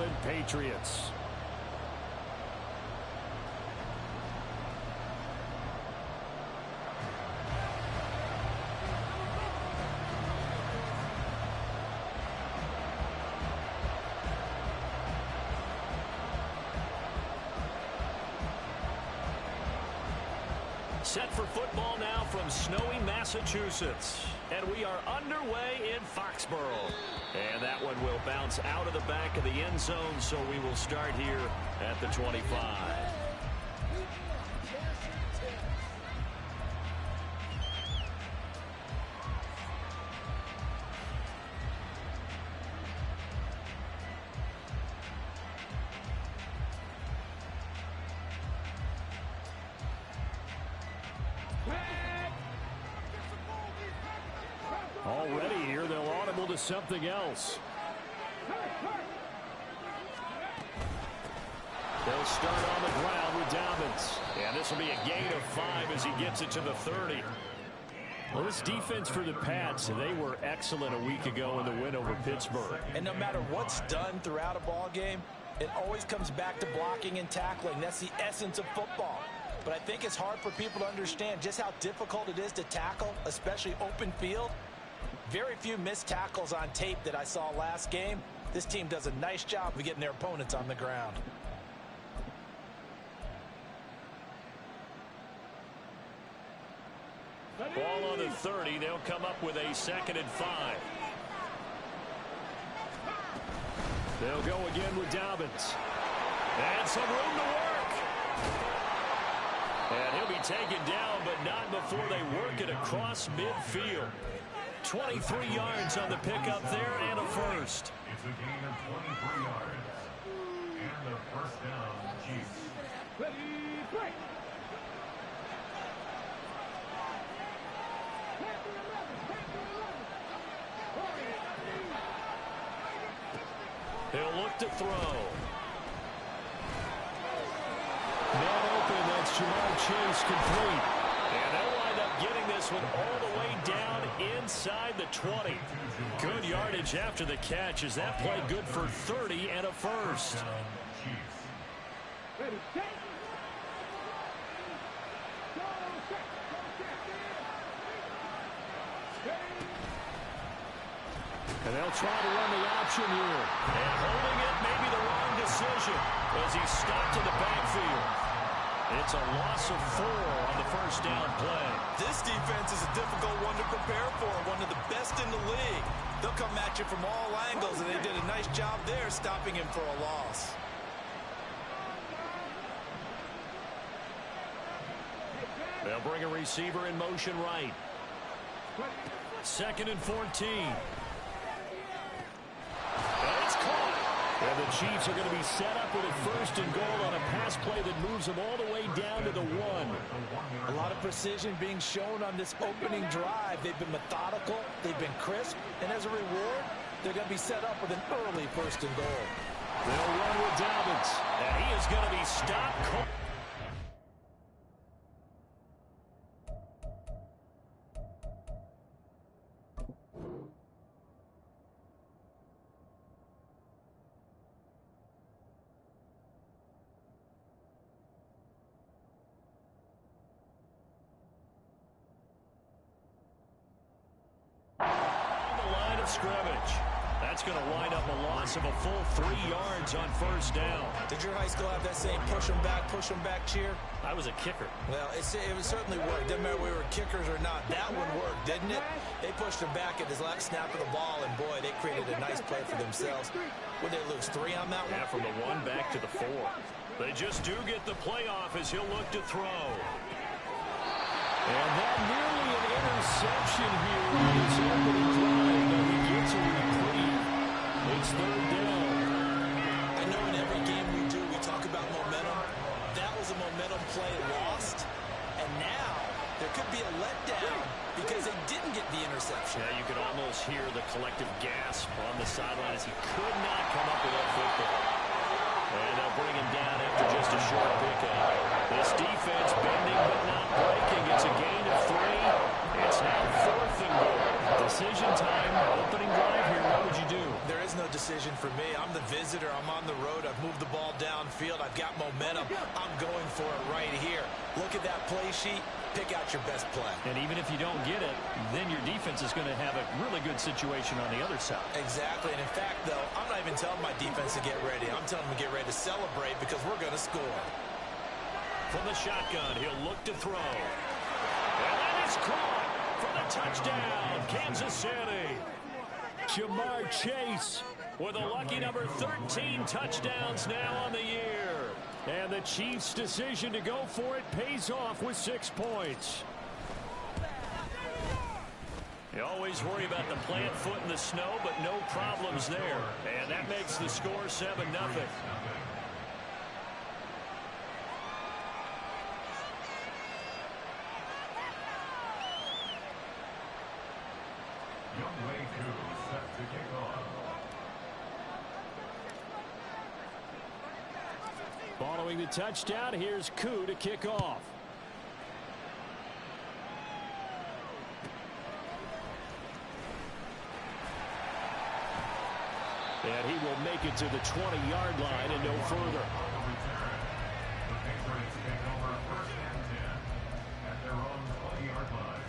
England Patriots. Set for football now from snowy Massachusetts. And we are underway in Foxborough. And that one will bounce out of the back of the end zone, so we will start here at the 25. Already here, they'll audible to something else. They'll start on the ground with Dobbins. And this will be a gain of 5 as he gets it to the 30. Well, this defense for the Pats, they were excellent a week ago in the win over Pittsburgh. And no matter what's done throughout a ball game, it always comes back to blocking and tackling. That's the essence of football. But I think it's hard for people to understand just how difficult it is to tackle, especially open field. Very few missed tackles on tape that I saw last game. This team does a nice job of getting their opponents on the ground. Ball on the 30. They'll come up with a 2nd and 5. They'll go again with Dobbins. And some room to work. And he'll be taken down, but not before they work it across midfield. 23 yards on the pickup there and a first. It's a gain of 23 yards. And the first down, Chiefs. Ready, break. He'll look to throw. Man open, that's Jamar Chase complete. And they'll wind up getting this one all the way down inside the 20. Good yardage after the catch as that play good for 30 and a first. Ready, set. And they'll try to run the option here. And holding it may be the wrong decision as he stopped in the backfield. It's a loss of 4 on the first down play. This defense is a difficult one to prepare for, one of the best in the league. They'll come at you from all angles, and they did a nice job there stopping him for a loss. They'll bring a receiver in motion right. 2nd and 14. And it's caught. And the Chiefs are going to be set up with a 1st and goal on a pass play that moves them all the way down to the 1. A lot of precision being shown on this opening drive. They've been methodical, they've been crisp, and as a reward, they're going to be set up with an early 1st and goal. They'll run with Dobbins. And he is going to be stopped. Scrimmage. That's going to wind up a loss of a full 3 yards on 1st down. Did your high school have that same push them back cheer? I was a kicker. Well, it certainly worked. Didn't matter if we were kickers or not. That one worked, didn't it? They pushed him back at his last snap of the ball, and boy, they created a nice play for themselves. Would they lose 3 on that one? Yeah, from the 1 back to the 4. They just do get the playoff as he'll look to throw. And that nearly an interception here on his opening drive, but he gets a reprieve. It's 3rd down. I know in every game we do, we talk about momentum. That was a momentum play lost, and now there could be a letdown because they didn't get the interception. Yeah, you could almost hear the collective gasp on the sideline as he could not come up with that football. And they'll bring him down after just a short pickup. This defense bending but not breaking. It's a gain of 3. It's now 4th and goal. Decision time. Opening drive here. What would you do? There is no decision for me. I'm the visitor. I'm on the road. I've moved the ball downfield. I've got momentum. I'm going for it right here. Look at that play sheet. Pick out your best play. And even if you don't get it, then your defense is going to have a really good situation on the other side. Exactly. And in fact, though, I'm not even telling my defense to get ready. I'm telling them to get ready to celebrate because we're going to score. From the shotgun, he'll look to throw. And that is caught for the touchdown, Kansas City. Jamar Chase with a lucky number 13 touchdowns now on the year. And the Chiefs' decision to go for it pays off with 6 points. You always worry about the plant foot in the snow, but no problems there. And that makes the score 7-0. Younghoe Koo set to kick off. Following the touchdown, here's Koo to kick off. And he will make it to the 20-yard line and no further. On the return, the Patriots take over 1st and 10 at their own 20-yard line.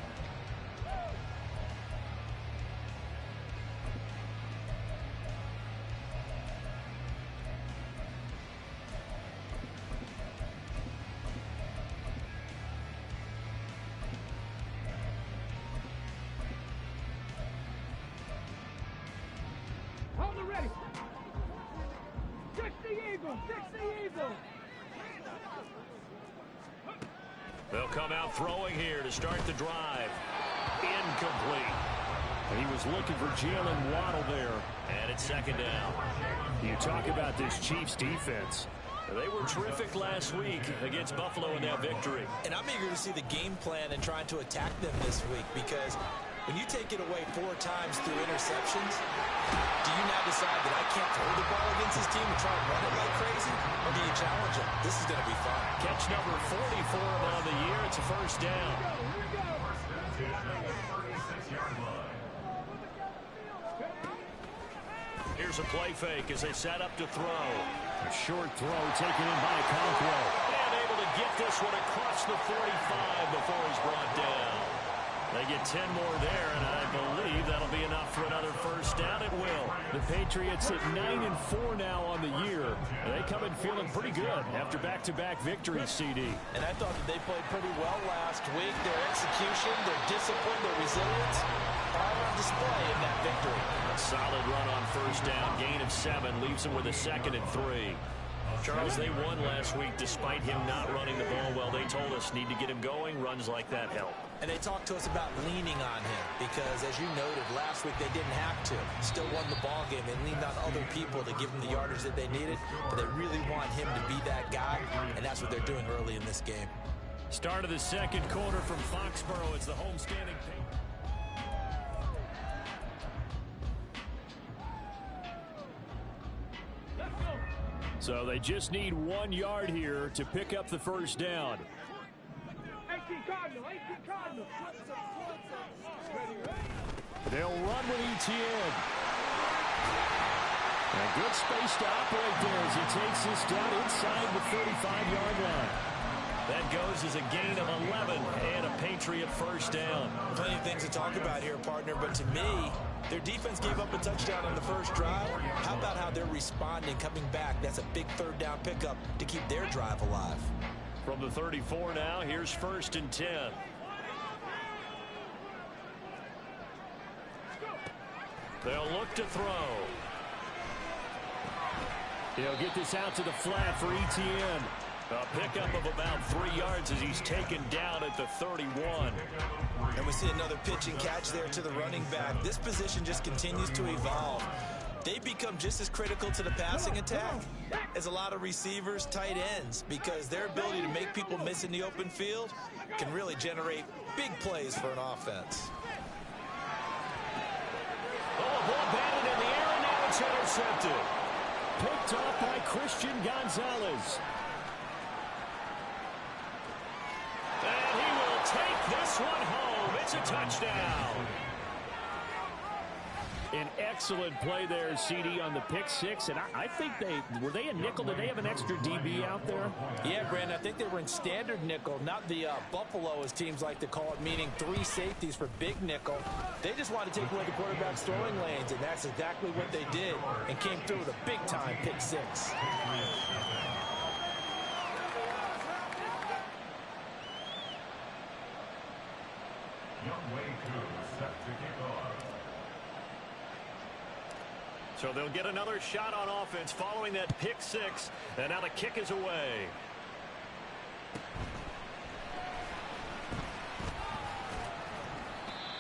Hold it ready. Fix the eagle. Fix the eagle. They'll come out throwing here to start the drive. Incomplete. He was looking for Jalen Waddle there. And it's 2nd down. You talk about this Chiefs defense. They were terrific last week against Buffalo in that victory. And I'm eager to see the game plan and trying to attack them this week because when you take it away 4 times through interceptions, do you now decide that I can't throw the ball against this team and try and run it like crazy? Or do you challenge them? This is going to be fun. Catch number 40 for him on the year. It's a 1st down. First and 10 at the 36-yard line. Here's a play fake as they set up to throw. A short throw taken in by Conquo. And able to get this one across the 45 before he's brought down. They get 10 more there, and I believe that'll be enough for another 1st down. It will. The Patriots at 9-4 now on the year. They come in feeling pretty good after back-to-back victories, CD. And I thought that they played pretty well last week. Their execution, their discipline, their resilience, all on display in that victory. A solid run on 1st down. Gain of 7 leaves them with a 2nd and 3. Charles, they won last week despite him not running the ball well. They told us need to get him going. Runs like that help. And they talked to us about leaning on him because, as you noted, last week they didn't have to. Still won the ball game. They leaned on other people to give them the yardage that they needed, but they really want him to be that guy, and that's what they're doing early in this game. Start of the 2nd quarter from Foxborough. It's the homestanding Patriots. So they just need 1 yard here to pick up the 1st down. 18 Cardinal. 18 Cardinal. They'll run with Etienne. A good space to operate there as he takes this down inside the 35-yard line. That goes as a gain of 11 and a Patriot 1st down. Plenty of things to talk about here, partner, but to me, their defense gave up a touchdown on the 1st drive. How about how they're responding, coming back? That's a big 3rd down pickup to keep their drive alive. From the 34 now, here's 1st and 10. They'll look to throw. He'll get this out to the flat for Etienne. A pickup of about 3 yards as he's taken down at the 31. And we see another pitch and catch there to the running back. This position just continues to evolve. They become just as critical to the passing attack as a lot of receivers, tight ends, because their ability to make people miss in the open field can really generate big plays for an offense. Oh, ball batted in the air, and now it's intercepted. Picked off by Christian Gonzalez. And he will take this one home. It's a touchdown. An excellent play there, CD, on the pick six. And I think were they a nickel? Did they have an extra DB out there? Yeah, Brandon, I think they were in standard nickel, not the Buffalo, as teams like to call it, meaning 3 safeties for big nickel. They just wanted to take away the quarterback's throwing lanes, and that's exactly what they did, and came through with a big-time pick six. So they'll get another shot on offense following that pick six. And now the kick is away.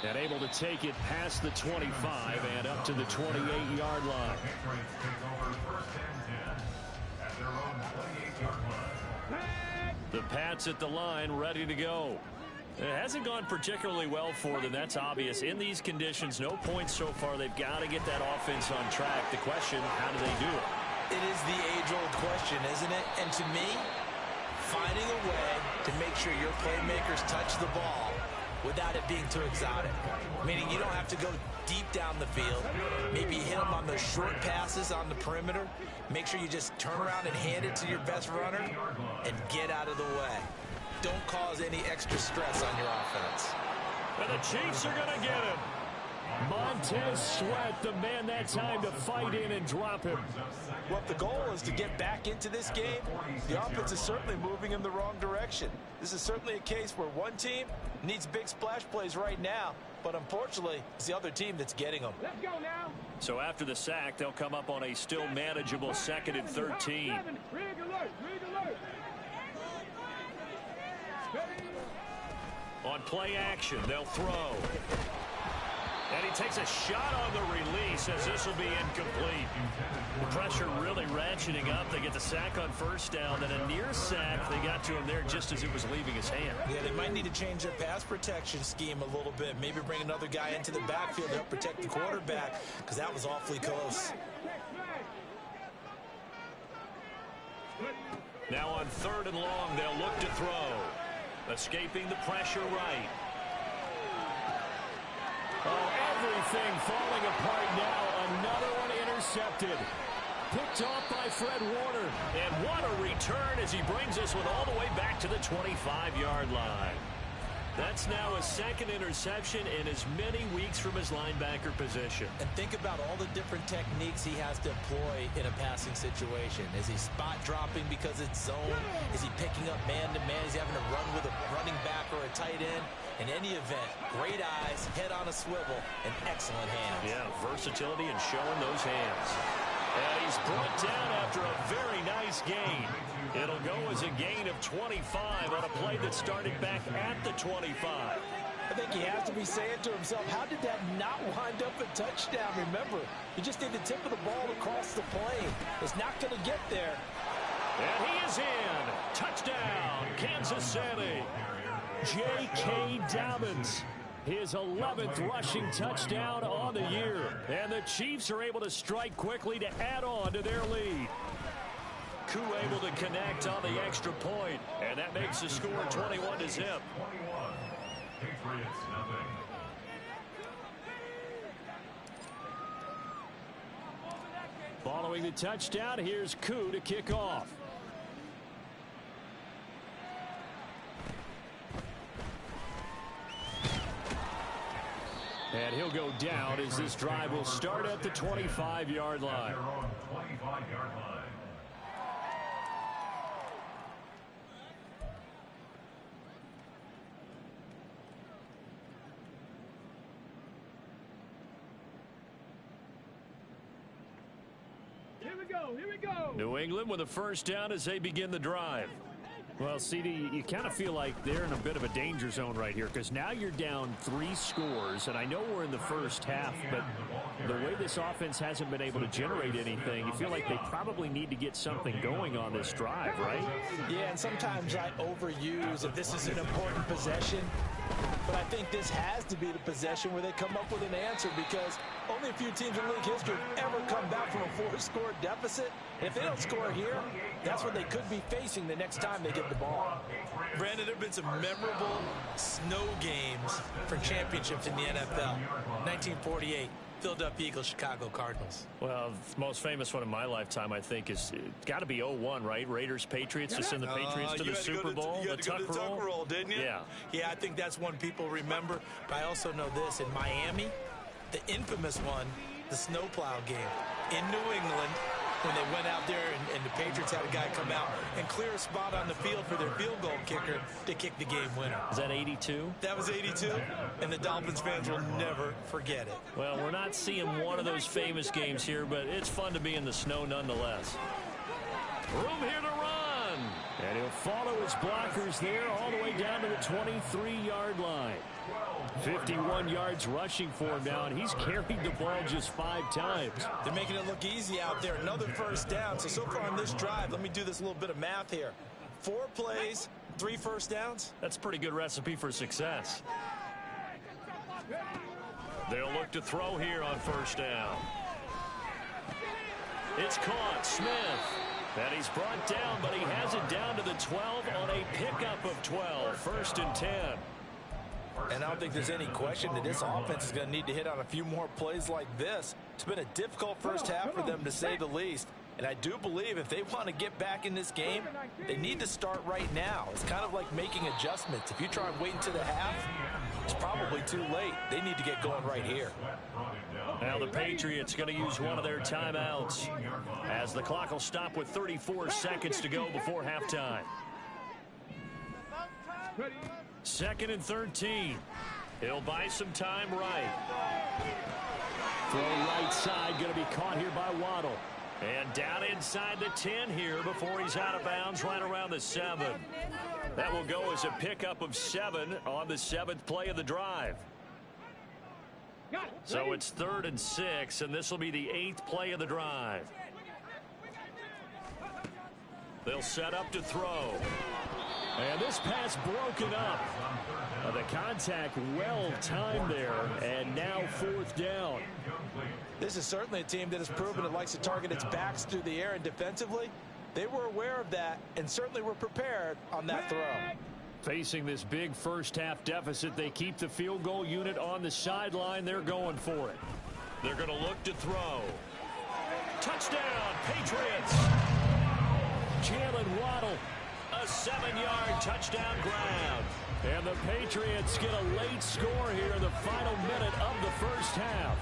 And able to take it past the 25 and up to the 28-yard line. The Pats at the line, ready to go. It hasn't gone particularly well for them. That's obvious. In these conditions, no points so far. They've got to get that offense on track. The question, how do they do it? It is the age-old question, isn't it? And to me, finding a way to make sure your playmakers touch the ball without it being too exotic. Meaning you don't have to go deep down the field. Maybe hit them on those short passes on the perimeter. Make sure you just turn around and hand it to your best runner and get out of the way. Don't cause any extra stress on your offense. And the Chiefs are going to get him. Montez Sweat, the man that time to fight in and drop him. Well, if the goal is to get back into this game, the offense is certainly moving in the wrong direction. This is certainly a case where one team needs big splash plays right now, but unfortunately, it's the other team that's getting them. Let's go now. So after the sack, they'll come up on a still manageable 2nd and 13. Rig alert, rig alert. On play action, they'll throw. And he takes a shot on the release as this will be incomplete. The pressure really ratcheting up. They get the sack on first down, then a near sack. They got to him there just as it was leaving his hand. Yeah, they might need to change their pass protection scheme a little bit. Maybe bring another guy into the backfield to help protect the quarterback, because that was awfully close. Now on 3rd and long, they'll look to throw. Escaping the pressure right. Oh, everything falling apart now. Another one intercepted. Picked off by Fred Warner. And what a return as he brings this one all the way back to the 25-yard line. That's now his 2nd interception in as many weeks from his linebacker position. And think about all the different techniques he has to employ in a passing situation. Is he spot dropping because it's zone? Is he picking up man-to-man? Is he having to run with a running back or a tight end? In any event, great eyes, head on a swivel, and excellent hands. Yeah, versatility and showing those hands. And he's brought down after a very nice gain. It'll go as a gain of 25 on a play that started back at the 25. I think he has to be saying to himself, how did that not wind up a touchdown? Remember, you just need the tip of the ball across the plane. It's not going to get there. And he is in. Touchdown, Kansas City. J.K. Dobbins, his 11th rushing touchdown on the year. And the Chiefs are able to strike quickly to add on to their lead. Koo able to connect on the extra point, and that makes the score 21-0. Following the touchdown, here's Koo to kick off. And he'll go down as this drive will start at the 25-yard line. Here we go, here we go. New England with a first down as they begin the drive. Well, CD, you kind of feel like they're in a bit of a danger zone right here because now you're down 3 scores, and I know we're in the first half, but the way this offense hasn't been able to generate anything, you feel like they probably need to get something going on this drive, right? Yeah, and sometimes I overuse if this is an important possession, but I think this has to be the possession where they come up with an answer because only a few teams in league history have ever come back from a 4-score deficit. And if they don't score here, that's what they could be facing the next time they get the ball. Brandon, there have been some memorable snow games for championships in the NFL. 1948, Philadelphia Eagles, Chicago Cardinals. Well, the most famous one in my lifetime, I think, is got to be 0-1, right? Raiders, Patriots, to send the Patriots to the Super Bowl. You had to go to the tuck roll, didn't you? Yeah. Yeah, I think that's one people remember. But I also know this. In Miami, the infamous one, the snowplow game. In New England, when they went out there and the Patriots had a guy come out and clear a spot on the field for their field goal kicker to kick the game winner. Is that 82? That was 82, and the Dolphins fans will never forget it. Well, we're not seeing one of those famous games here, but it's fun to be in the snow nonetheless. Room here to run. And he'll follow his blockers there all the way down to the 23-yard line. 51 yards rushing for him now, and he's carried the ball just 5 times. They're making it look easy out there. Another first down. So far on this drive, let me do this little bit of math here. 4 plays, 3 first downs. That's a pretty good recipe for success. They'll look to throw here on first down. It's caught. Smith. And he's brought down, but he has it down to the 12 on a pickup of 12. 1st and 10. And I don't think there's any question that this offense is going to need to hit on a few more plays like this. It's been a difficult first half for them, to say the least. And I do believe if they want to get back in this game, they need to start right now. It's kind of like making adjustments. If you try and wait until the half, it's probably too late. They need to get going right here. Now the Patriots going to use one of their timeouts as the clock will stop with 34 seconds to go before halftime. 2nd and 13. He'll buy some time right. Throw right side, going to be caught here by Waddle. And down inside the 10 here before he's out of bounds, right around the 7. That will go as a pickup of 7 on the 7th play of the drive. So it's 3rd and 6, and this will be the 8th play of the drive. They'll set up to throw. And this pass broken up. The contact well timed there, and now 4th down. This is certainly a team that has proven it likes to target its backs through the air, and defensively, they were aware of that and certainly were prepared on that throw. Facing this big first half deficit, they keep the field goal unit on the sideline. They're going for it. They're going to look to throw. Touchdown, Patriots. Jalen Waddle, a 7-yard touchdown grab. And the Patriots get a late score here in the final minute of the first half.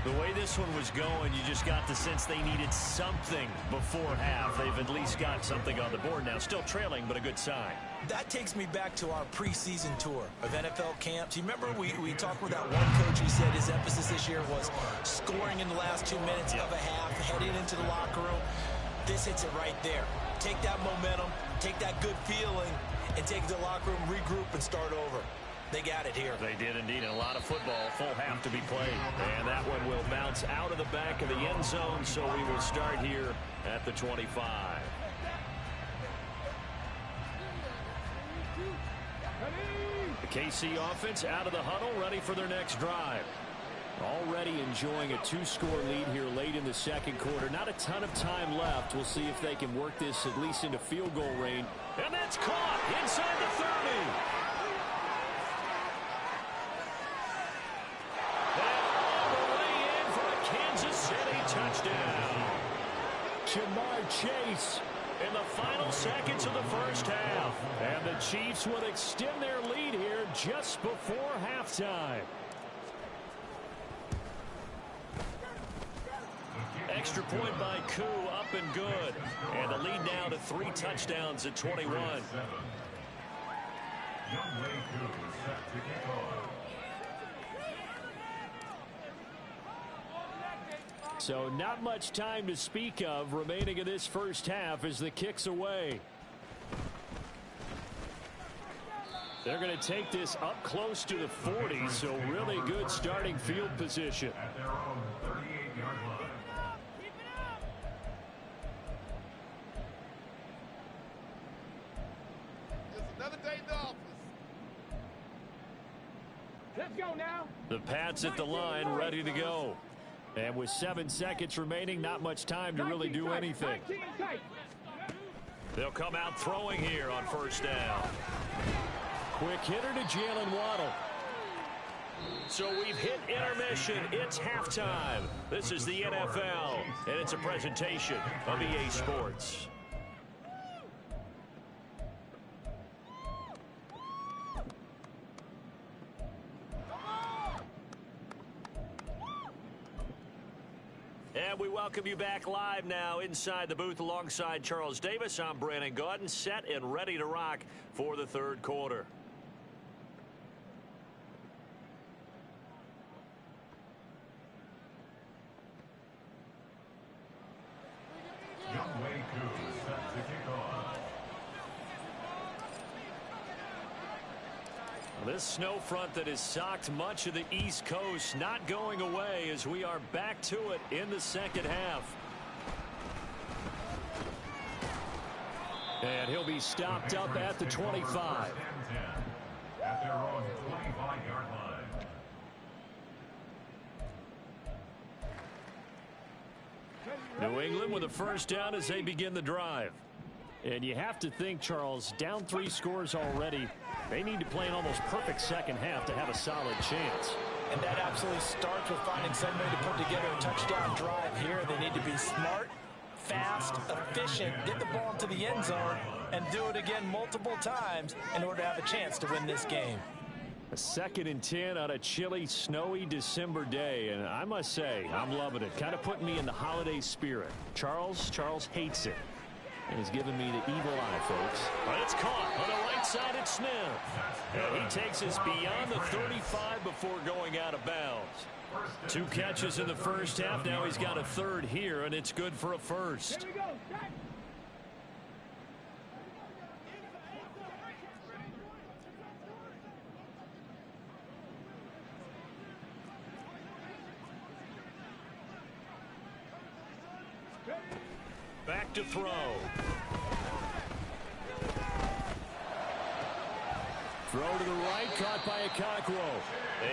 The way this one was going, you just got the sense they needed something before half. They've at least got something on the board now. Still trailing, but a good sign. That takes me back to our preseason tour of NFL camps. You remember we talked with that one coach who said his emphasis this year was scoring in the last 2 minutes of a half, heading into the locker room. This hits it right there. Take that momentum, take that good feeling, and take it to the locker room, regroup, and start over. They got it here. They did indeed, and a lot of football, full half to be played. And that one will bounce out of the back of the end zone, so we will start here at the 25. The KC offense out of the huddle, ready for their next drive. Already enjoying a 2-score lead here late in the second quarter. Not a ton of time left. We'll see if they can work this at least into field goal range. And that's caught inside the 30. Touchdown. Jamar Chase in the final seconds of the first half. And the Chiefs would extend their lead here just before halftime. Extra point by Koo, up and good. And the lead now to 3 touchdowns at 21. So not much time to speak of remaining in this first half as the kick's away. They're going to take this up close to the 40, so really good starting field position. At their own 38-yard line. It's another day in the office. Let's go now. The Pats at the line, ready to go. And with 7 seconds remaining, not much time to really do anything. They'll come out throwing here on first down. Quick hitter to Jalen Waddle. So we've hit intermission. It's halftime. This is the NFL, and it's a presentation of EA Sports. And we welcome you back live now inside the booth alongside Charles Davis. I'm Brandon Gaudin, set and ready to rock for the third quarter. Younghoe Koo set to kick off. This snow front that has socked much of the East Coast not going away as we are back to it in the second half. And he'll be stopped up at the 25. At their own 25-yard line. New England with a first down as they begin the drive. And you have to think, Charles, down 3 scores already. They need to play an almost perfect second half to have a solid chance. And that absolutely starts with finding some way to put together a touchdown drive here. They need to be smart, fast, efficient, get the ball into the end zone, and do it again multiple times in order to have a chance to win this game. A 2nd and 10 on a chilly, snowy December day, and I must say, I'm loving it. Kind of putting me in the holiday spirit. Charles hates it. And he's giving me the evil eye, folks. But it's caught on the right side at Smith. And he takes us beyond the 35 before going out of bounds. 2 catches in the first half. Now he's got a 3rd here, and it's good for a first. Here we go. Back to throw. Throw to the right, caught by Okakwo.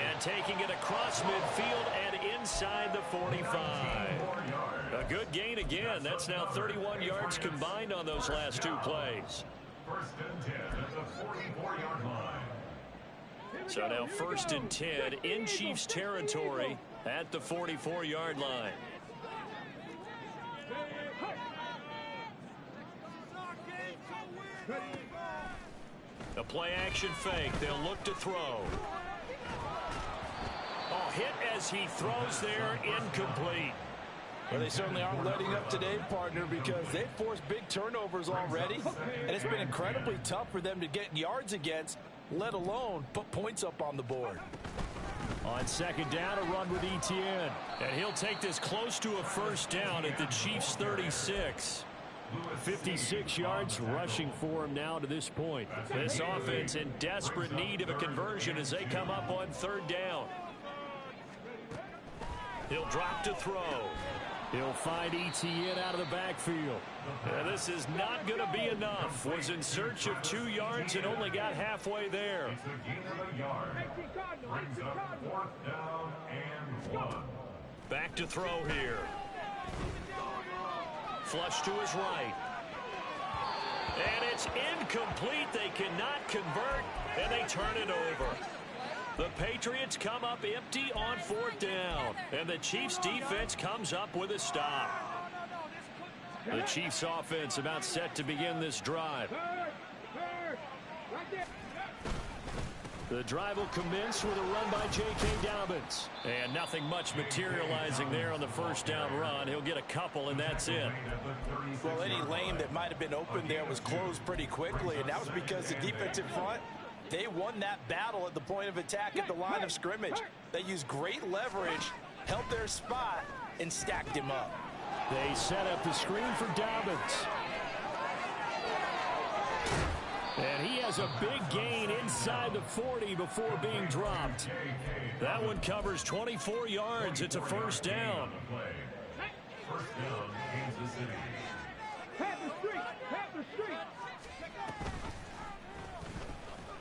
And taking it across midfield and inside the 45. A good gain again. That's now 31 yards combined on those last 2 plays. First and 10 at the 44-yard line. So now 1st and 10 in Chiefs territory at the 44-yard line. A play-action fake. They'll look to throw. Oh, hit as he throws there, incomplete. Well, they certainly aren't letting up today, partner, because they've forced big turnovers already, and it's been incredibly tough for them to get yards against, let alone put points up on the board. On 2nd down, a run with Etienne. And he'll take this close to a first down at the Chiefs' 36. 56 yards rushing for him now to this point. This offense in desperate need of a conversion as they come up on 3rd down. He'll drop to throw. He'll find Etienne out of the backfield. And this is not going to be enough. Was in search of 2 yards and only got halfway there. It's a gain of a yard. Brings up 4th down and 1. Back to throw here. Flush to his right. And it's incomplete. They cannot convert, and they turn it over. The Patriots come up empty on 4th down, and the Chiefs defense comes up with a stop. The Chiefs offense about set to begin this drive. The drive will commence with a run by J.K. Dobbins. And nothing much materializing there on the first down run. He'll get a couple, and that's it. Well, any lane that might have been open there was closed pretty quickly, and that was because the defensive front, they won that battle at the point of attack at the line of scrimmage. They used great leverage, held their spot, and stacked him up. They set up the screen for Dobbins. And he has a big gain inside the 40 before being dropped. That one covers 24 yards. It's a first down. First down, Kansas City. Panther Street! Panther Street!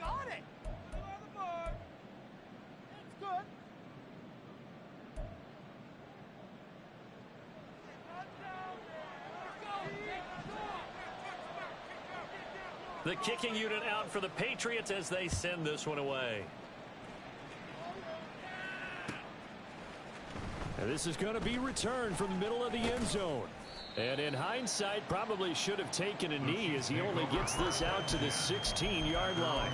got it. On the board. It's good. The kicking unit out for the Patriots as they send this one away. And this is going to be returned from the middle of the end zone. And in hindsight, probably should have taken a knee as he only gets this out to the 16-yard line.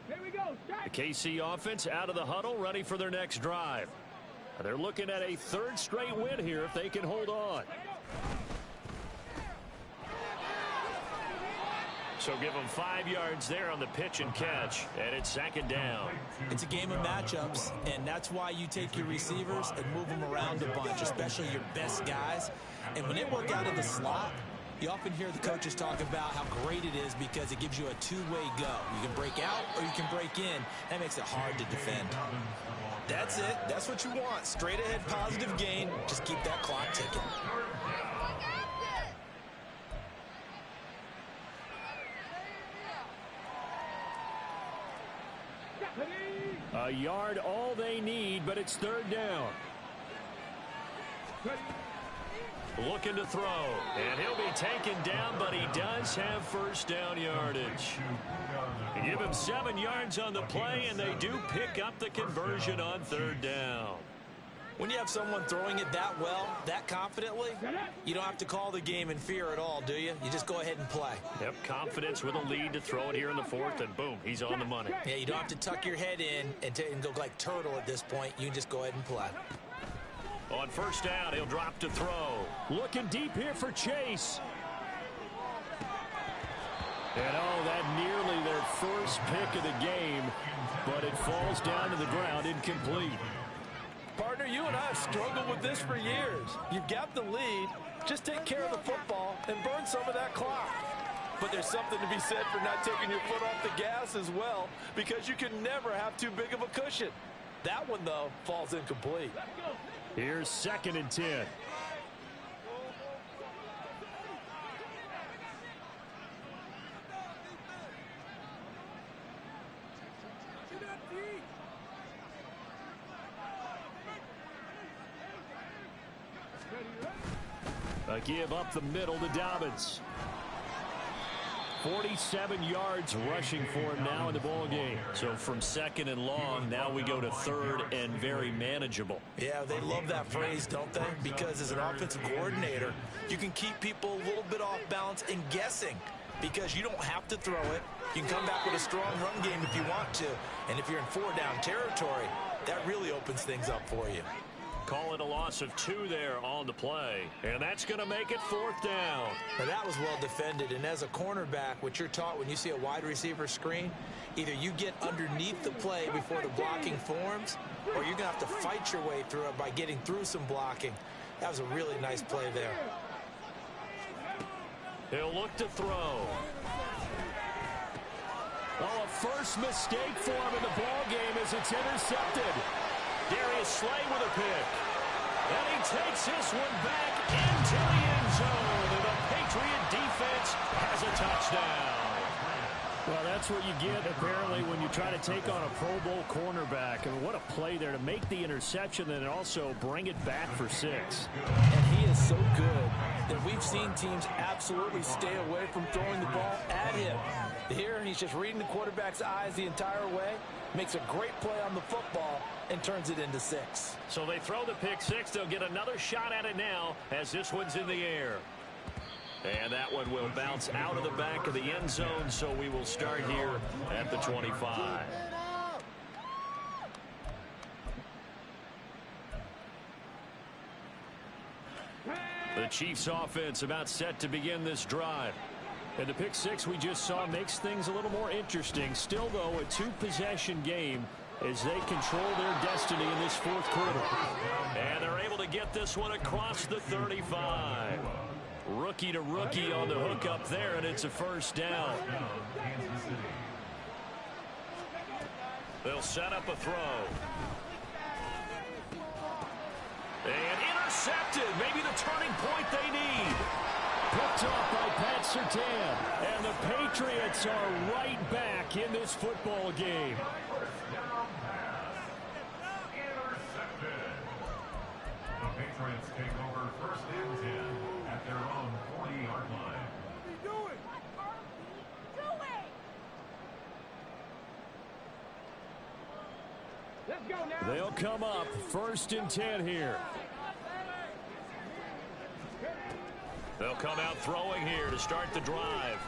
Here we go. The KC offense out of the huddle, ready for their next drive. They're looking at a third straight win here if they can hold on. So give them 5 yards there on the pitch and catch, and it's second down. It's a game of matchups, and that's why you take your receivers and move them around a bunch, especially your best guys. And when they work out of the slot, you often hear the coaches talk about how great it is because it gives you a two-way go. You can break out or you can break in. That makes it hard to defend. That's it. That's what you want. Straight ahead positive gain. Just keep that clock ticking. A yard all they need, but it's third down. Looking to throw, and he'll be taken down, but he does have first down yardage. They give him 7 yards on the play, and they do pick up the conversion on third down. When you have someone throwing it that well, that confidently, you don't have to call the game in fear at all, do you? You just go ahead and play. Yep, confidence with a lead to throw it here in the fourth, and boom, he's on the money. Yeah, you don't have to tuck your head in and go like turtle at this point. You can just go ahead and play. On first down, he'll drop to throw. Looking deep here for Chase. And oh, that nearly their first pick of the game, but it falls down to the ground incomplete. Partner, you and I have struggled with this for years. You've got the lead. Just take care of the football and burn some of that clock. But there's something to be said for not taking your foot off the gas as well, because you can never have too big of a cushion. That one, though, falls incomplete. Here's 2nd and 10. A give up the middle to Dobbins. 47 yards rushing for him now in the ball game. So from 2nd and long, now we go to 3rd and very manageable. Yeah, they love that phrase, don't they? Because as an offensive coordinator, you can keep people a little bit off balance and guessing because you don't have to throw it. You can come back with a strong run game if you want to. And if you're in 4-down territory, that really opens things up for you. Call it a loss of 2 there on the play. And that's going to make it 4th down. Now that was well defended. And as a cornerback, what you're taught when you see a wide receiver screen, either you get underneath the play before the blocking forms, or you're going to have to fight your way through it by getting through some blocking. That was a really nice play there. He'll look to throw. Oh, a first mistake for him in the ball game as it's intercepted. Darius Slay with a pick. And he takes this one back into the end zone. And the Patriot defense has a touchdown. Well, that's what you get, apparently, when you try to take on a Pro Bowl cornerback. I mean, what a play there to make the interception and also bring it back for 6. And he is so good that we've seen teams absolutely stay away from throwing the ball at him. Here, he's just reading the quarterback's eyes the entire way, makes a great play on the football, and turns it into 6. So they throw the pick 6. They'll get another shot at it now as this one's in the air. And that one will bounce out of the back of the end zone, so we will start here at the 25. The Chiefs offense about set to begin this drive. And the pick 6 we just saw makes things a little more interesting. Still, though, a 2-possession game as they control their destiny in this 4th quarter. And they're able to get this one across the 35. Rookie to rookie on the hook up there, and it's a first down. They'll set up a throw. And intercepted. Maybe the turning point they need. Picked off by Pat Surtain. And the Patriots are right back in this football game. Intercepted. The Patriots take over 1st and 10 at their own 40-yard line. Let's go now. They'll come up 1st and 10 here. They'll come out throwing here to start the drive.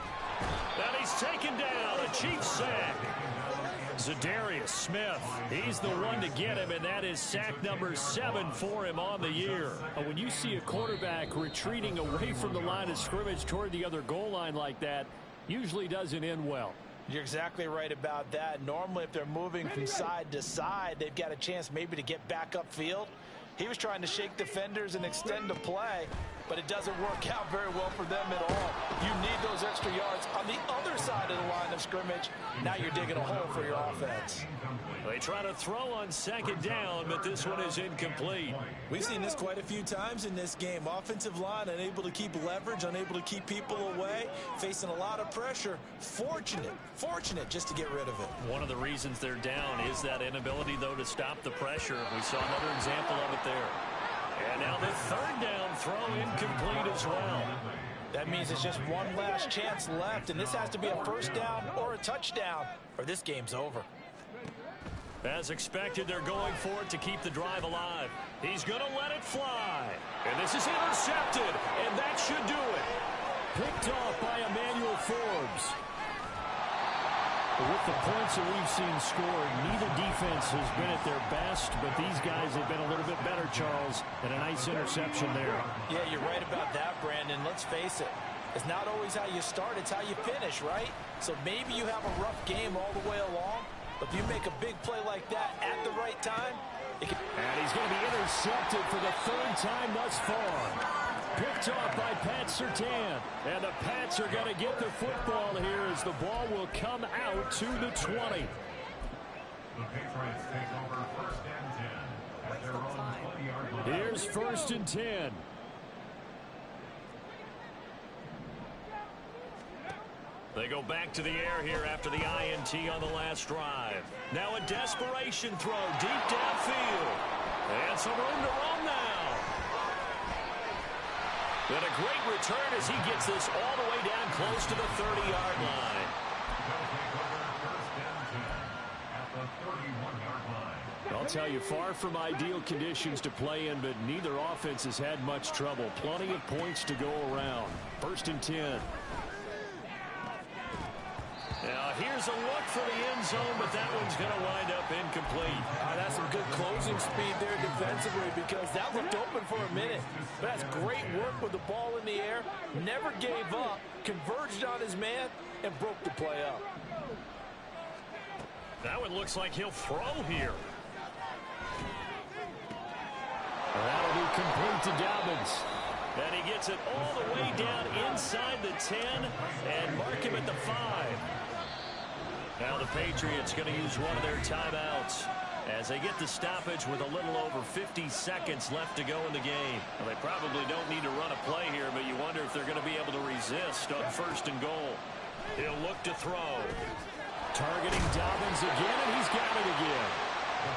And he's taken down. A Chiefs sack. Za'Darius Smith, he's the one to get him, and that is sack number 7 for him on the year. When you see a quarterback retreating away from the line of scrimmage toward the other goal line like that, usually doesn't end well. You're exactly right about that. Normally, if they're moving from side to side, they've got a chance maybe to get back upfield. He was trying to shake defenders and extend the play, but it doesn't work out very well for them at all. You need those extra yards on the other side of the line of scrimmage. Now you're digging a hole for your offense. They try to throw on 2nd down, but this one is incomplete. We've seen this quite a few times in this game. Offensive line unable to keep leverage, unable to keep people away, facing a lot of pressure. Fortunate just to get rid of it. One of the reasons they're down is that inability, though, to stop the pressure. We saw another example of it there. And now the 3rd down throw incomplete as well. That means it's just one last chance left, and this has to be a 1st down or a touchdown, or this game's over. As expected, they're going for it to keep the drive alive. He's going to let it fly. And this is intercepted, and that should do it. Picked off by Emmanuel Forbes. With the points that we've seen scored, neither defense has been at their best, but these guys have been a little bit better, Charles, and a nice interception there. Yeah, you're right about that, Brandon. Let's face it. It's not always how you start, it's how you finish, right? So maybe you have a rough game all the way along, but if you make a big play like that at the right time, it can... And he's going to be intercepted for the 3rd time thus far. Picked off by Pat Surtain. And the Pats are going to get the football here as the ball will come out to the 20. The Patriots take over 1st and 10 at their own 20-yard line. Here's 1st and 10. They go back to the air here after the INT on the last drive. Now a desperation throw deep downfield. And some room to run now. And a great return as he gets this all the way down close to the 30-yard line. I'll tell you, far from ideal conditions to play in, but neither offense has had much trouble. Plenty of points to go around. 1st and 10. Now, here's a look for the end zone, but that one's going to wind up incomplete. That's some good closing speed there defensively because that looked open for a minute. But that's great work with the ball in the air. Never gave up, converged on his man, and broke the play up. That one looks like he'll throw here. That'll be complete to Dobbins. And he gets it all the way down inside the 10 and mark him at the 5. Now the Patriots going to use one of their timeouts as they get the stoppage with a little over 50 seconds left to go in the game. Well, they probably don't need to run a play here, but you wonder if they're going to be able to resist on 1st and goal. He'll look to throw. Targeting Dobbins again, and he's got it again.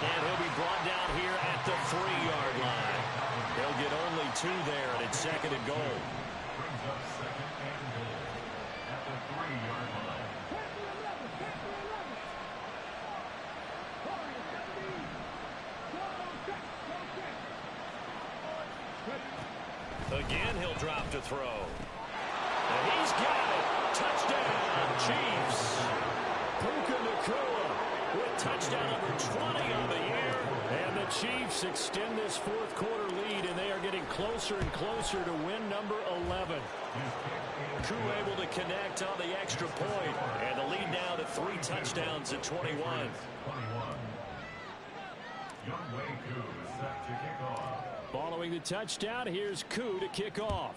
And he'll be brought down here at the 3-yard line. They'll get only 2 there, and it's 2nd and goal. Brings up 2nd and goal at the 3-yard line. Again, he'll drop to throw. And he's got it. Touchdown, Chiefs. Puka Nacua with touchdown number 20 on the year. And the Chiefs extend this 4th quarter lead, and they are getting closer and closer to win number 11. Koo able to connect on the extra point, and the lead now to 3 touchdowns at 21. Younghoe Koo is set to kick off. Following the touchdown, here's Koo to kick off.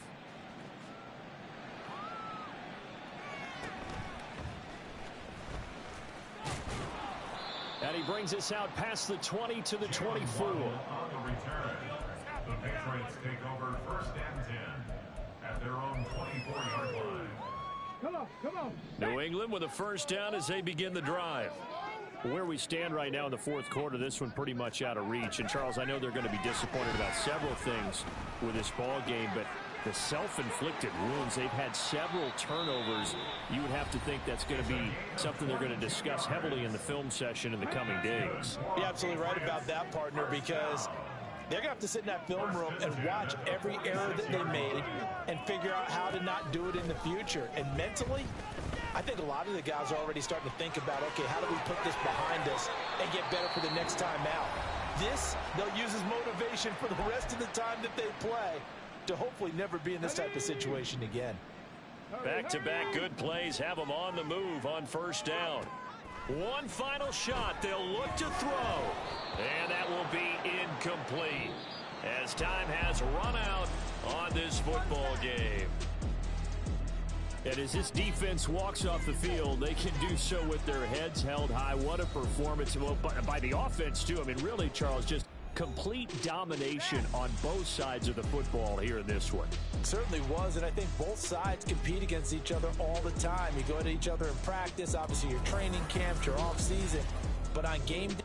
And he brings us out past the 20 to the 24. On the return. The Patriots take over 1st and 10 at their own 24-yard line. Come on, come on. New England with a first down as they begin the drive. Where we stand right now in the fourth quarter, this one pretty much out of reach. And, Charles, I know they're going to be disappointed about several things with this ball game, but the self-inflicted wounds, they've had several turnovers. You would have to think that's going to be something they're going to discuss heavily in the film session in the coming days. You're absolutely right about that, partner, because they're going to have to sit in that film room and watch every error that they made and figure out how to not do it in the future. And mentally, I think a lot of the guys are already starting to think about, okay, how do we put this behind us and get better for the next time out? This, they'll use as motivation for the rest of the time that they play to hopefully never be in this type of situation again. Back-to-back good plays have them on the move on first down. One final shot they'll look to throw, and that will be incomplete as time has run out on this football game. And as this defense walks off the field, they can do so with their heads held high. What a performance by the offense, too. I mean, really, Charles, just complete domination on both sides of the football here in this one. It certainly was, and I think both sides compete against each other all the time. You go to each other in practice, obviously your training camps, your off season, but on game day,